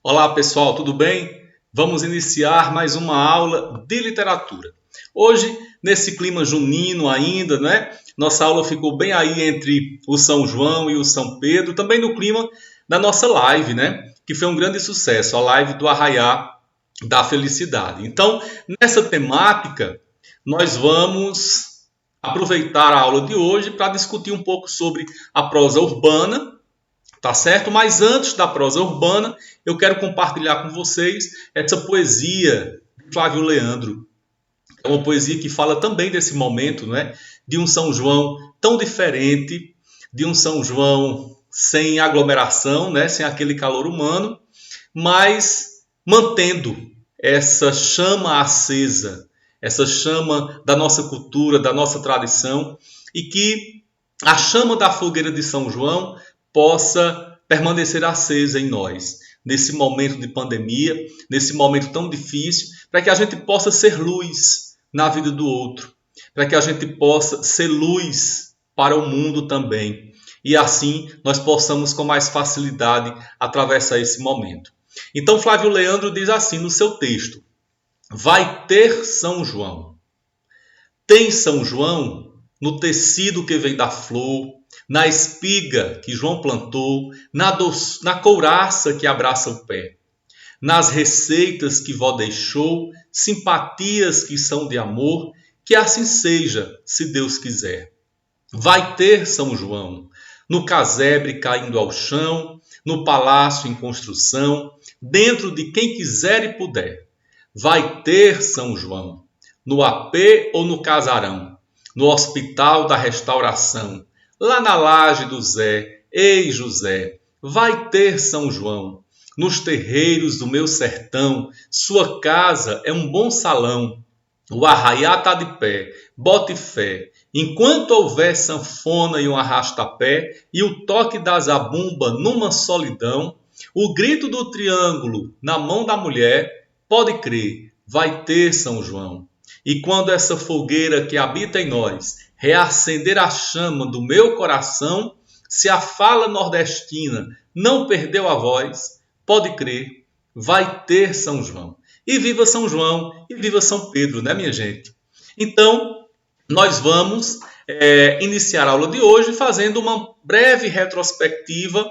Olá pessoal, tudo bem? Vamos iniciar mais uma aula de literatura. Hoje, nesse clima junino ainda, né? Nossa aula ficou bem aí entre o São João e o São Pedro, também no clima da nossa live, né? Que foi um grande sucesso, a live do Arraiá da Felicidade. Então, nessa temática, nós vamos aproveitar a aula de hoje para discutir um pouco sobre a prosa urbana. Tá certo? Mas antes da prosa urbana, eu quero compartilhar com vocês essa poesia de Flávio Leandro. É uma poesia que fala também desse momento, né? De um São João tão diferente, de um São João sem aglomeração, né? Sem aquele calor humano, mas mantendo essa chama acesa, essa chama da nossa cultura, da nossa tradição, e que a chama da fogueira de São João possa permanecer acesa em nós, nesse momento de pandemia, nesse momento tão difícil, para que a gente possa ser luz na vida do outro, para que a gente possa ser luz para o mundo também. E assim nós possamos com mais facilidade atravessar esse momento. Então Flávio Leandro diz assim no seu texto: vai ter São João. Tem São João no tecido que vem da flor, na espiga que João plantou, na couraça que abraça o pé, nas receitas que vó deixou, simpatias que são de amor, que assim seja, se Deus quiser. Vai ter São João, no casebre caindo ao chão, no palácio em construção, dentro de quem quiser e puder. Vai ter São João, no apê ou no casarão, no hospital da restauração, lá na laje do Zé, ei José, vai ter São João, nos terreiros do meu sertão, sua casa é um bom salão, o arraiá tá de pé, bote fé, enquanto houver sanfona e um arrasta-pé, e o toque da zabumba numa solidão, o grito do triângulo na mão da mulher, pode crer, vai ter São João. E quando essa fogueira que habita em nós reacender a chama do meu coração, se a fala nordestina não perdeu a voz, pode crer, vai ter São João. E viva São João e viva São Pedro, né, minha gente? Então, nós vamos iniciar a aula de hoje fazendo uma breve retrospectiva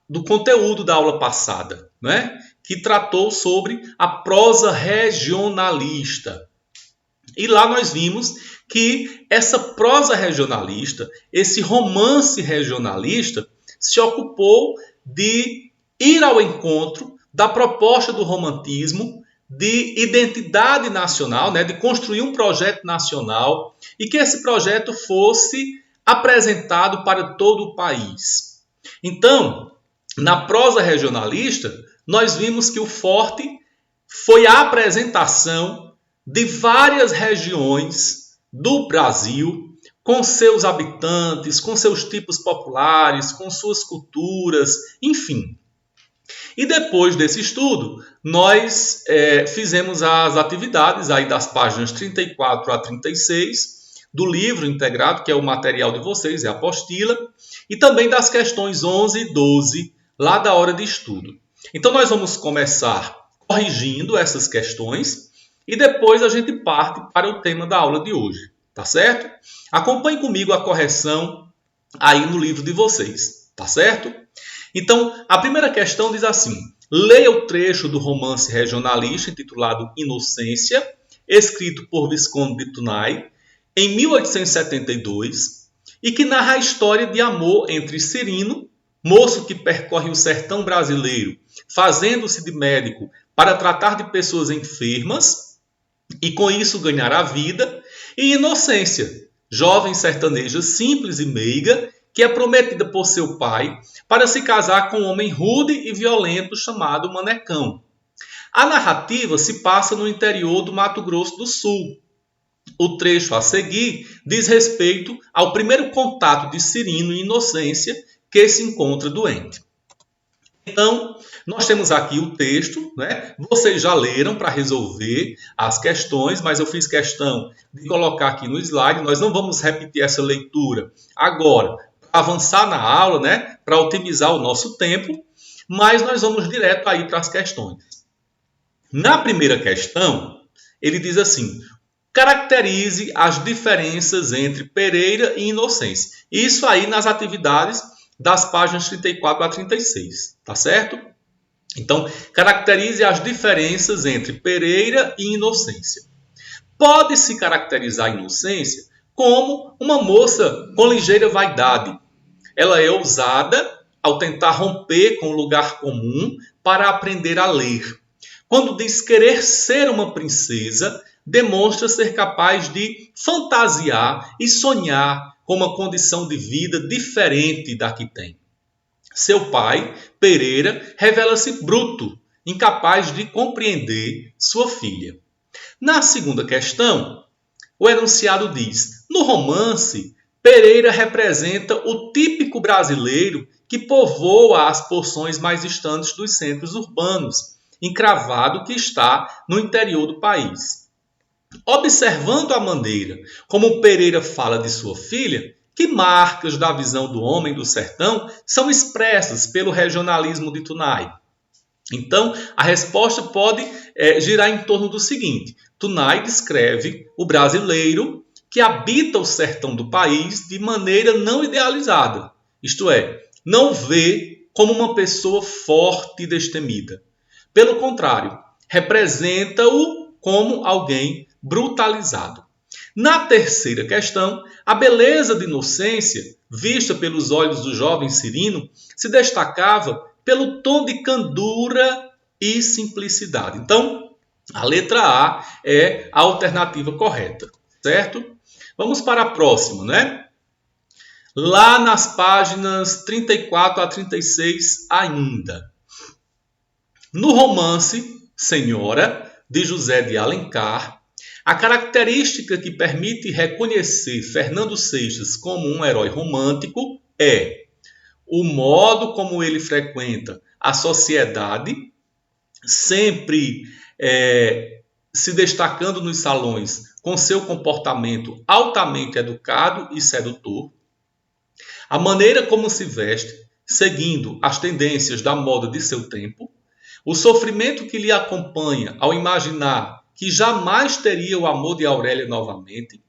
do conteúdo da aula passada, né? Que tratou sobre a prosa regionalista. E lá nós vimos que essa prosa regionalista, esse romance regionalista, se ocupou de ir ao encontro da proposta do romantismo de identidade nacional, né, de construir um projeto nacional e que esse projeto fosse apresentado para todo o país. Então, na prosa regionalista, nós vimos que o forte foi a apresentação de várias regiões do Brasil, com seus habitantes, com seus tipos populares, com suas culturas, enfim. E depois desse estudo, nós fizemos as atividades aí das páginas 34 a 36 do livro integrado, que é o material de vocês, é a apostila, e também das questões 11 e 12, lá da hora de estudo. Então nós vamos começar corrigindo essas questões e depois a gente parte para o tema da aula de hoje, tá certo? Acompanhe comigo a correção aí no livro de vocês, tá certo? Então, a primeira questão diz assim: leia o trecho do romance regionalista intitulado Inocência, escrito por Visconde de Tunay, em 1872, e que narra a história de amor entre Cirino, moço que percorre o sertão brasileiro, fazendo-se de médico para tratar de pessoas enfermas e com isso ganhar a vida, e Inocência, jovem sertaneja simples e meiga, que é prometida por seu pai para se casar com um homem rude e violento chamado Manecão. A narrativa se passa no interior do Mato Grosso do Sul. O trecho a seguir diz respeito ao primeiro contato de Cirino e Inocência, que se encontra doente. Então, nós temos aqui o texto, né? Vocês já leram para resolver as questões, mas eu fiz questão de colocar aqui no slide. Nós não vamos repetir essa leitura agora, para avançar na aula, né? Para otimizar o nosso tempo. Mas nós vamos direto aí para as questões. Na primeira questão, ele diz assim: caracterize as diferenças entre Pereira e Inocência. Isso aí nas atividades das páginas 34 a 36, tá certo? Então, caracterize as diferenças entre Pereira e Inocência. Pode-se caracterizar a Inocência como uma moça com ligeira vaidade. Ela é ousada ao tentar romper com o lugar comum para aprender a ler. Quando diz querer ser uma princesa, demonstra ser capaz de fantasiar e sonhar com uma condição de vida diferente da que tem. Seu pai, Pereira, revela-se bruto, incapaz de compreender sua filha. Na segunda questão, o enunciado diz: no romance, Pereira representa o típico brasileiro que povoa as porções mais distantes dos centros urbanos, encravado que está no interior do país. Observando a maneira como Pereira fala de sua filha, que marcas da visão do homem do sertão são expressas pelo regionalismo de Tunay? Então, a resposta pode girar em torno do seguinte: Tunay descreve o brasileiro que habita o sertão do país de maneira não idealizada, isto é, não vê como uma pessoa forte e destemida. Pelo contrário, representa-o como alguém brutalizado. Na terceira questão, a beleza de Inocência, vista pelos olhos do jovem Cirino, se destacava pelo tom de candura e simplicidade. Então, a letra A é a alternativa correta, certo? Vamos para a próxima, né? Lá nas páginas 34 a 36 ainda. No romance Senhora, de José de Alencar, a característica que permite reconhecer Fernando Seixas como um herói romântico é o modo como ele frequenta a sociedade, sempre se destacando nos salões com seu comportamento altamente educado e sedutor, a maneira como se veste, seguindo as tendências da moda de seu tempo, o sofrimento que lhe acompanha ao imaginar que jamais teria o amor de Aurélia novamente,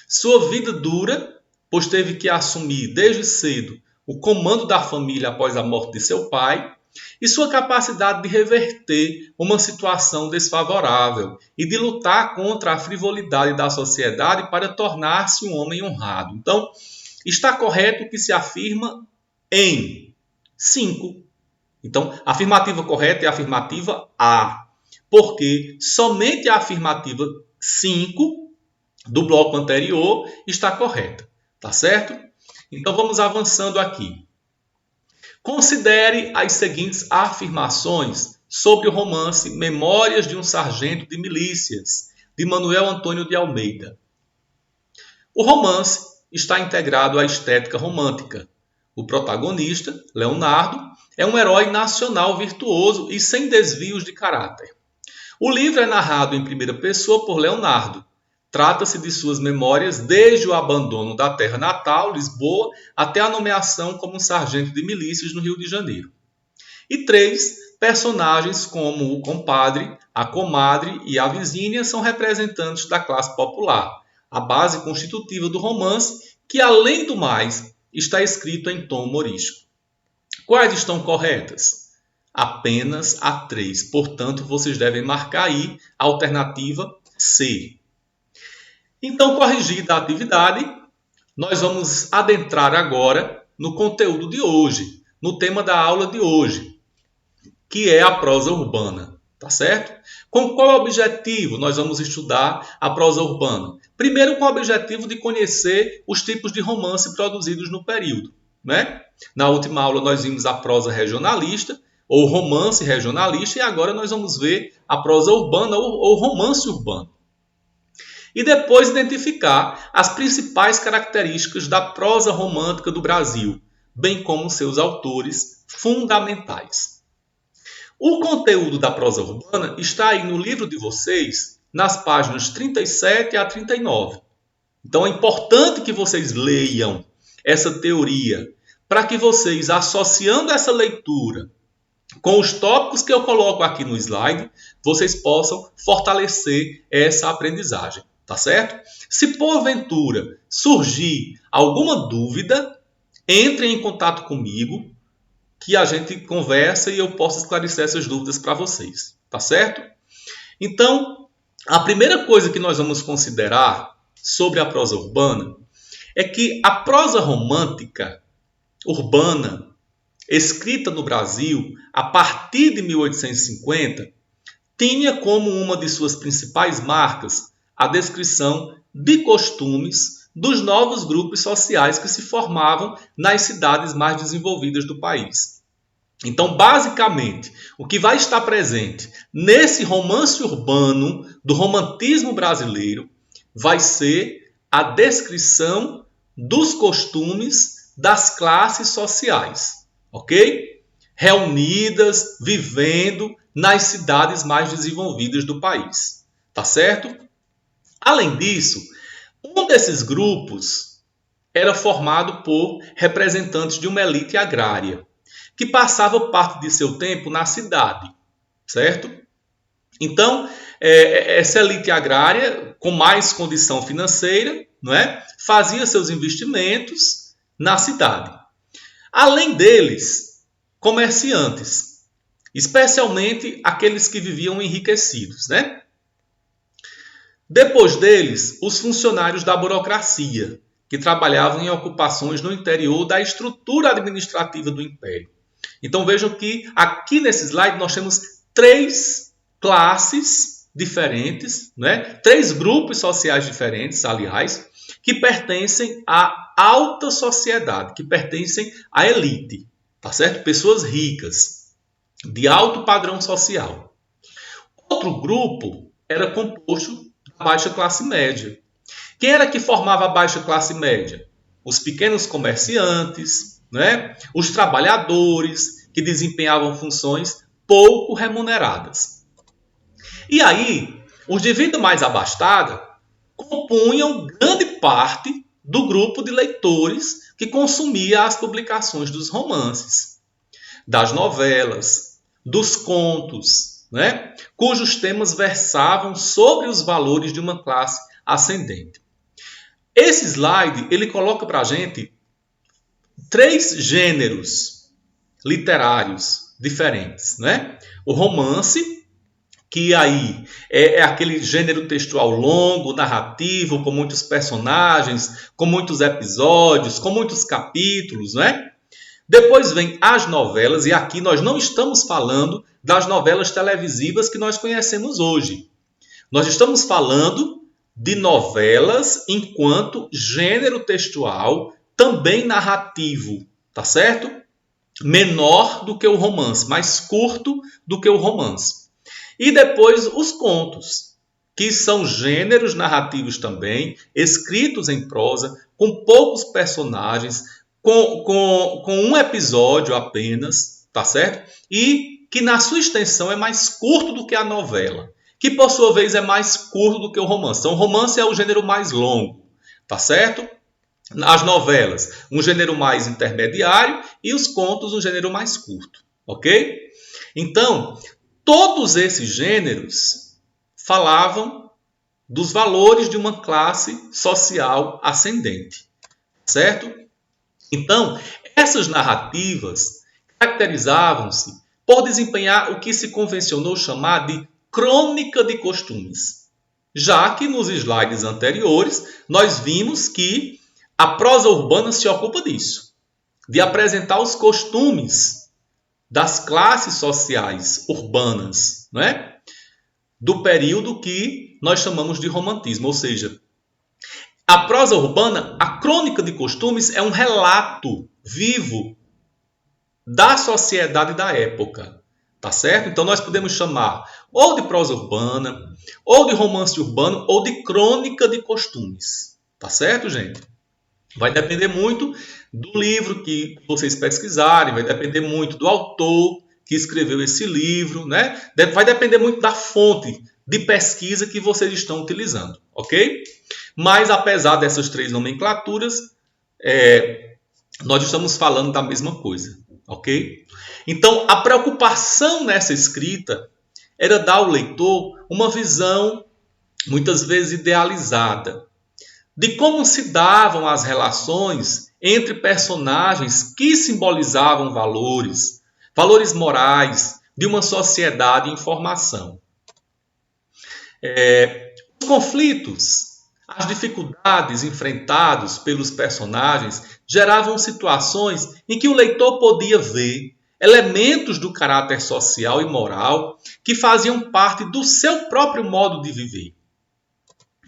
sua vida dura, pois teve que assumir desde cedo o comando da família após a morte de seu pai, e sua capacidade de reverter uma situação desfavorável e de lutar contra a frivolidade da sociedade para tornar-se um homem honrado. Então, está correto o que se afirma em 5. Então, a afirmativa correta é a afirmativa A, porque somente a afirmativa 5 do bloco anterior está correta, tá certo? Então, vamos avançando aqui. Considere as seguintes afirmações sobre o romance Memórias de um Sargento de Milícias, de Manuel Antônio de Almeida. O romance está integrado à estética romântica. O protagonista, Leonardo, é um herói nacional virtuoso e sem desvios de caráter. O livro é narrado em primeira pessoa por Leonardo. Trata-se de suas memórias desde o abandono da terra natal, Lisboa, até a nomeação como sargento de milícias no Rio de Janeiro. E 3 personagens como o compadre, a comadre e a vizinha são representantes da classe popular, a base constitutiva do romance, que, além do mais, está escrito em tom humorístico. Quais estão corretas? Apenas a 3. Portanto, vocês devem marcar aí a alternativa C. Então, corrigida a atividade, nós vamos adentrar agora no conteúdo de hoje, no tema da aula de hoje, que é a prosa urbana, tá certo? Com qual objetivo nós vamos estudar a prosa urbana? Primeiro, com o objetivo de conhecer os tipos de romance produzidos no período, né? Na última aula nós vimos a prosa regionalista, ou romance regionalista, e agora nós vamos ver a prosa urbana ou romance urbano. E depois identificar as principais características da prosa romântica do Brasil, bem como seus autores fundamentais. O conteúdo da prosa urbana está aí no livro de vocês, nas páginas 37 a 39. Então é importante que vocês leiam essa teoria, para que vocês, associando essa leitura com os tópicos que eu coloco aqui no slide, vocês possam fortalecer essa aprendizagem, tá certo? Se porventura surgir alguma dúvida, entre em contato comigo, que a gente conversa e eu posso esclarecer essas dúvidas para vocês, tá certo? Então, a primeira coisa que nós vamos considerar sobre a prosa urbana é que a prosa romântica urbana, escrita no Brasil a partir de 1850, tinha como uma de suas principais marcas a descrição de costumes dos novos grupos sociais que se formavam nas cidades mais desenvolvidas do país. Então, basicamente, o que vai estar presente nesse romance urbano do romantismo brasileiro vai ser a descrição dos costumes das classes sociais, ok? Reunidas, vivendo nas cidades mais desenvolvidas do país, tá certo? Além disso, um desses grupos era formado por representantes de uma elite agrária, que passava parte de seu tempo na cidade, certo? Então, essa elite agrária, com mais condição financeira, não é? Fazia seus investimentos na cidade. Além deles, comerciantes, especialmente aqueles que viviam enriquecidos, né? Depois deles, os funcionários da burocracia, que trabalhavam em ocupações no interior da estrutura administrativa do Império. Então vejam que aqui nesse slide nós temos 3 classes diferentes, né? 3 grupos sociais diferentes, aliás, que pertencem à alta sociedade, que pertencem à elite, tá certo? Pessoas ricas, de alto padrão social. Outro grupo era composto da baixa classe média. Quem era que formava a baixa classe média? Os pequenos comerciantes, né? Os trabalhadores que desempenhavam funções pouco remuneradas. E aí, os de vida mais abastada compunham grande parte do grupo de leitores que consumia as publicações dos romances, das novelas, dos contos, né? Cujos temas versavam sobre os valores de uma classe ascendente. Esse slide ele coloca para a gente 3 gêneros literários diferentes, né? O romance, que aí é aquele gênero textual longo, narrativo, com muitos personagens, com muitos episódios, com muitos capítulos, né? Depois vem as novelas, e aqui nós não estamos falando das novelas televisivas que nós conhecemos hoje. Nós estamos falando de novelas enquanto gênero textual, também narrativo, tá certo? Menor do que o romance, mais curto do que o romance. E depois os contos, que são gêneros narrativos também, escritos em prosa, com poucos personagens, com um episódio apenas, tá certo? E que na sua extensão é mais curto do que a novela, que por sua vez é mais curto do que o romance. Então o romance é o gênero mais longo, tá certo? As novelas, um gênero mais intermediário e os contos, um gênero mais curto, ok? Então, todos esses gêneros falavam dos valores de uma classe social ascendente, certo? Então, essas narrativas caracterizavam-se por desempenhar o que se convencionou chamar de crônica de costumes, já que nos slides anteriores nós vimos que a prosa urbana se ocupa disso, de apresentar os costumes das classes sociais urbanas, não é? Do período que nós chamamos de romantismo, ou seja, a prosa urbana, a crônica de costumes, é um relato vivo da sociedade da época, tá certo? Então nós podemos chamar ou de prosa urbana, ou de romance urbano, ou de crônica de costumes, tá certo, gente? Vai depender muito do livro que vocês pesquisarem, vai depender muito do autor que escreveu esse livro, né? Vai depender muito da fonte de pesquisa que vocês estão utilizando, ok? Mas apesar dessas 3 nomenclaturas, nós estamos falando da mesma coisa, ok? Então, a preocupação nessa escrita era dar ao leitor uma visão, muitas vezes idealizada, de como se davam as relações entre personagens que simbolizavam valores, valores morais de uma sociedade em formação. Os conflitos, as dificuldades enfrentadas pelos personagens geravam situações em que o leitor podia ver elementos do caráter social e moral que faziam parte do seu próprio modo de viver.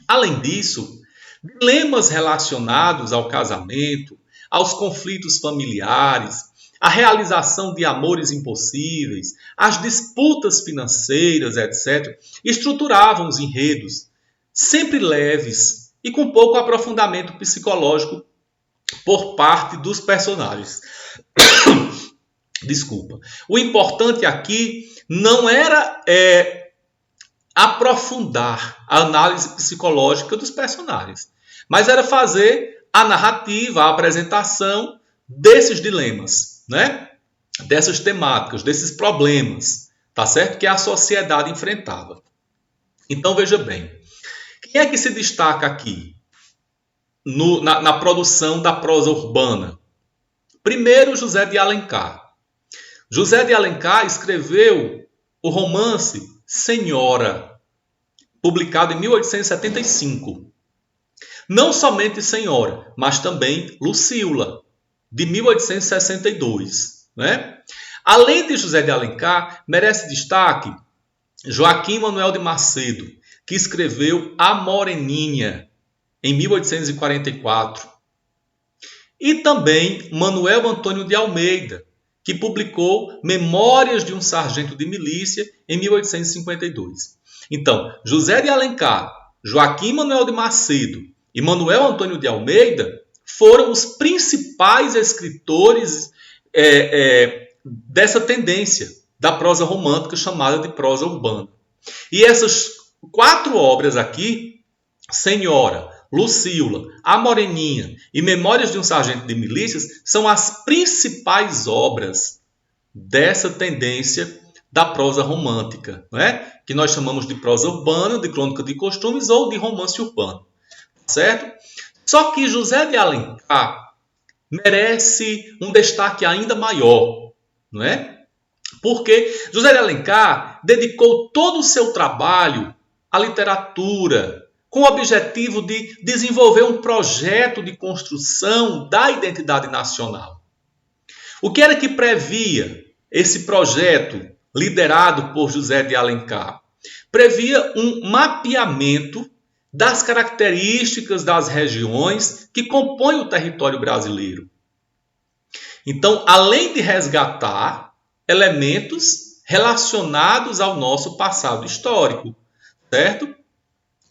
Além disso, dilemas relacionados ao casamento, aos conflitos familiares, à realização de amores impossíveis, às disputas financeiras, etc., estruturavam os enredos, sempre leves e com pouco aprofundamento psicológico por parte dos personagens. Desculpa. O importante aqui não era aprofundar a análise psicológica dos personagens, mas era fazer a narrativa, a apresentação desses dilemas, né? Dessas temáticas, desses problemas, tá certo? Que a sociedade enfrentava. Então veja bem, quem é que se destaca aqui na produção da prosa urbana? Primeiro, José de Alencar. José de Alencar escreveu o romance Senhora, publicado em 1875. Não somente Senhora, mas também Lucíula, de 1862. Né? Além de José de Alencar, merece destaque Joaquim Manuel de Macedo, que escreveu A Moreninha, em 1844. E também Manuel Antônio de Almeida, que publicou Memórias de um Sargento de Milícia, em 1852. Então, José de Alencar, Joaquim Manuel de Macedo e Manuel Antônio de Almeida foram os principais escritores dessa tendência da prosa romântica chamada de prosa urbana. E essas 4 obras aqui, Senhora, Lucíula, A Moreninha e Memórias de um Sargento de Milícias, são as principais obras dessa tendência da prosa romântica, né? Que nós chamamos de prosa urbana, de crônica de costumes ou de romance urbano. Certo? Só que José de Alencar merece um destaque ainda maior, não é? Porque José de Alencar dedicou todo o seu trabalho à literatura, com o objetivo de desenvolver um projeto de construção da identidade nacional. O que era que previa esse projeto liderado por José de Alencar? Previa um mapeamento das características das regiões que compõem o território brasileiro. Então, além de resgatar elementos relacionados ao nosso passado histórico, certo?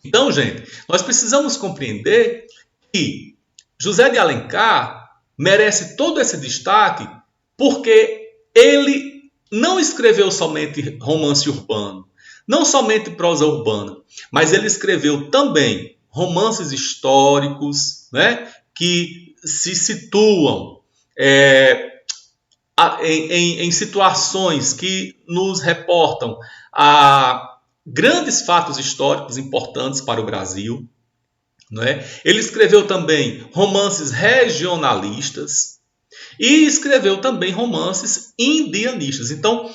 Então, gente, nós precisamos compreender que José de Alencar merece todo esse destaque porque ele não escreveu somente romance urbano, não somente prosa urbana, mas ele escreveu também romances históricos, né, que se situam em situações que nos reportam a grandes fatos históricos importantes para o Brasil. Não é? Ele escreveu também romances regionalistas e escreveu também romances indianistas. Então,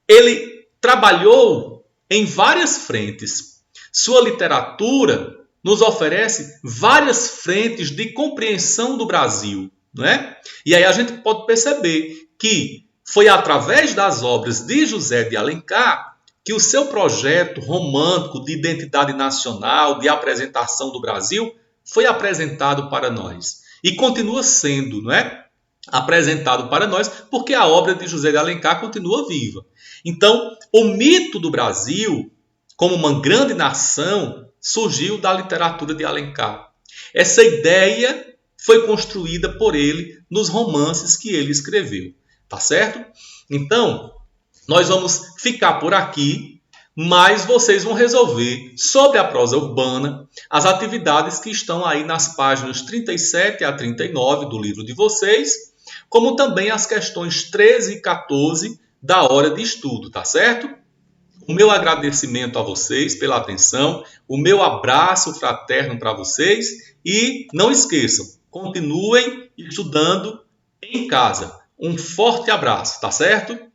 ele trabalhou em várias frentes. Sua literatura nos oferece várias frentes de compreensão do Brasil. Não é? E aí a gente pode perceber que foi através das obras de José de Alencar que o seu projeto romântico de identidade nacional, de apresentação do Brasil, foi apresentado para nós. E continua sendo, não é? Apresentado para nós, porque a obra de José de Alencar continua viva. Então, o mito do Brasil, como uma grande nação, surgiu da literatura de Alencar. Essa ideia foi construída por ele nos romances que ele escreveu. Tá certo? Então, nós vamos ficar por aqui, mas vocês vão resolver sobre a prosa urbana as atividades que estão aí nas páginas 37 a 39 do livro de vocês. como também as questões 13 e 14 da hora de estudo, tá certo? O meu agradecimento a vocês pela atenção, o meu abraço fraterno para vocês e não esqueçam, continuem estudando em casa. Um forte abraço, tá certo?